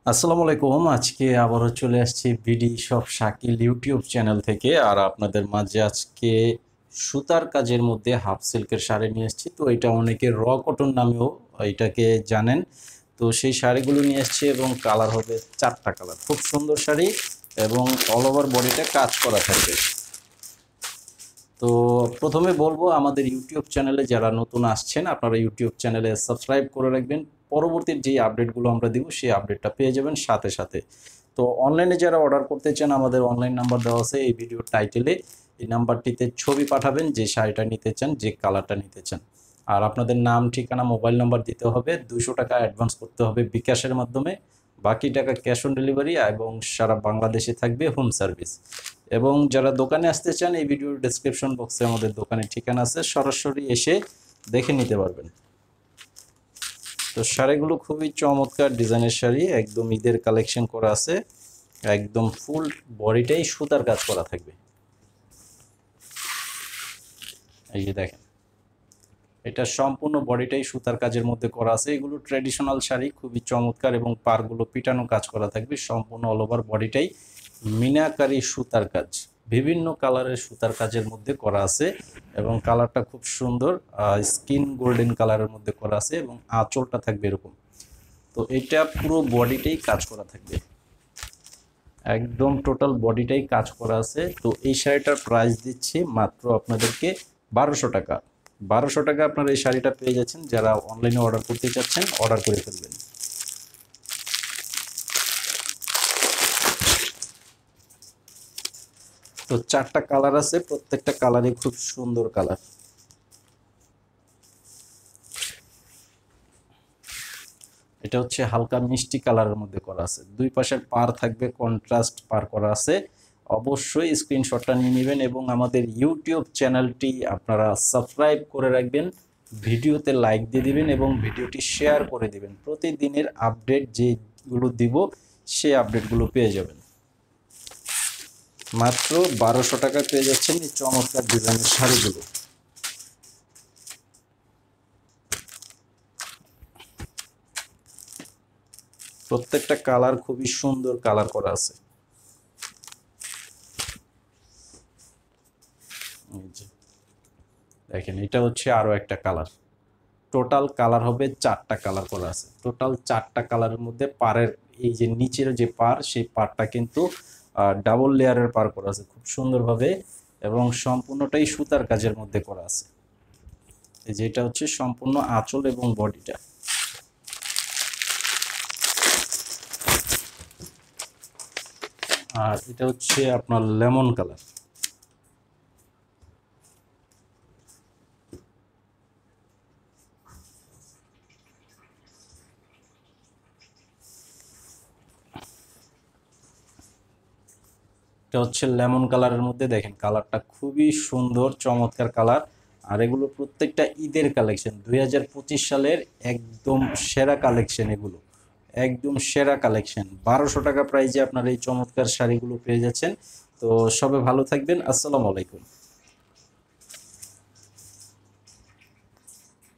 আসসালামু আলাইকুম। আজকে আবারও চলে আসছি BD shop Shakil YouTube channel থেকে। আর আপনাদের মাঝে আজকে সুতার কাজের মধ্যে হাফ সিল্কের শাড়ি নিয়ে এসেছি। তো এটা অনেকে র কটন নামেও এটাকে জানেন। তো সেই শাড়িগুলো নিয়ে এসেছি এবং কালার হবে 4টা কালার। খুব সুন্দর শাড়ি এবং অল ওভার বডিটা কাজ করা থাকবে। তো প্রথমে বলবো, আমাদের ইউটিউব চ্যানেলে যারা নতুন আসছেন আপনারা ইউটিউব চ্যানেলে সাবস্ক্রাইব করে রাখবেন। পরবর্তী যে আপডেটগুলো আমরা দিব সেই আপডেটটা পেয়ে যাবেন সাথে সাথে। তো অনলাইনে যারা অর্ডার করতে চান আমাদের অনলাইন নাম্বার দেওয়া আছে এই ভিডিওর টাইটেলে। এই নাম্বারটিতে ছবি পাঠাবেন যে শাড়িটা নিতে চান, যে কালারটা নিতে চান। আর আপনাদের নাম, ঠিকানা, মোবাইল নাম্বার দিতে হবে। 200 টাকা অ্যাডভান্স করতে হবে বিকাশের মাধ্যমে। বাকি টাকা ক্যাশ অন ডেলিভারি এবং সারা বাংলাদেশে থাকবে হোম সার্ভিস। এবং যারা দোকানে আসতে চান এই ভিডিওর ডেসক্রিপশন বক্সে আমাদের দোকানের ঠিকানা আছে, সরাসরি এসে দেখে নিতে পারবেন। তো শাড়িগুলো খুবই চমৎকার ডিজাইনের শাড়ি, একদম ঈদের কালেকশন করা আছে। একদম ফুল বডিটাই সুতার কাজ করা থাকবে। এই যে দেখেন, এটা সম্পূর্ণ বডিটাই সুতার কাজের মধ্যে করা আছে। এগুলো ট্র্যাডিশনাল শাড়ি, খুবই চমৎকার এবং পারগুলো পিটানো কাজ করা থাকবে। সম্পূর্ণ অল ওভার বডিটাই মিনাকারি সুতার কাজ, বিভিন্ন কালারের সুতার কাজের মধ্যে করা আছে এবং কালারটা খুব সুন্দর। স্কিন গোল্ডেন কালারের মধ্যে করা আছে এবং আঁচলটা থাকবে এরকম। তো এটা পুরো বডিটাই কাজ করা থাকবে, একদম টোটাল বডিটাই কাজ করা আছে। তো এই শাড়িটার প্রাইস দিচ্ছি মাত্র আপনাদেরকে 1200 টাকা। 1200 টাকা আপনারা এই শাড়িটা পেয়ে যাচ্ছেন। যারা অনলাইনে অর্ডার করতে চাচ্ছেন অর্ডার করে ফেলবেন। তো 4টা কালার আছে, প্রত্যেকটা কালারই খুব সুন্দর কালার। এটা হচ্ছে হালকা মিষ্টি কালারের মধ্যে করা আছে, দুই পাশের পার থাকবে কন্ট্রাস্ট পার করা আছে। অবশ্যই স্ক্রিনশটটা নিয়ে নেবেন এবং আমাদের ইউটিউব চ্যানেলটি আপনারা সাবস্ক্রাইব করে রাখবেন, ভিডিওতে লাইক দিয়ে দিবেন এবং ভিডিওটি শেয়ার করে দিবেন। প্রতিদিনের আপডেট যেগুলো দিব সেই আপডেটগুলো পেয়ে যাবেন। মাত্র 1200 টাকা পেয়ে যাচ্ছেন এই চমৎকার ডিজাইনের শাড়িগুলো। প্রত্যেকটা কালার খুবই সুন্দর কালার করা আছে। এই যে দেখেন, এটা হচ্ছে আরো একটা কালার। টোটাল কালার হবে 4টা কালার করা আছে। টোটাল 4টা কালারের মধ্যে পারের এই যে নিচের যে পার, সেই পারটা কিন্তু ডাবল লেয়ারের পার করা আছে খুব সুন্দরভাবে এবং সম্পূর্ণটাই সুতার কাজের মধ্যে করা আছে। এই যে এটা হচ্ছে সম্পূর্ণ আঁচল এবং বডিটা। আর এটা হচ্ছে আপনার লেমন কালার। এটা হচ্ছে লেমন কালারের মধ্যে, দেখেন কালারটা খুবই সুন্দর চমৎকার কালার। আর এগুলো প্রত্যেকটা ঈদের কালেকশন, 2025 সালের একদম সেরা কালেকশন এগুলো, একদম সেরা কালেকশন। 1200 টাকা প্রাইজে আপনার এই চমৎকার শাড়িগুলো পেয়ে যাচ্ছেন। তো সবাই ভালো থাকবেন, আসসালামু আলাইকুম।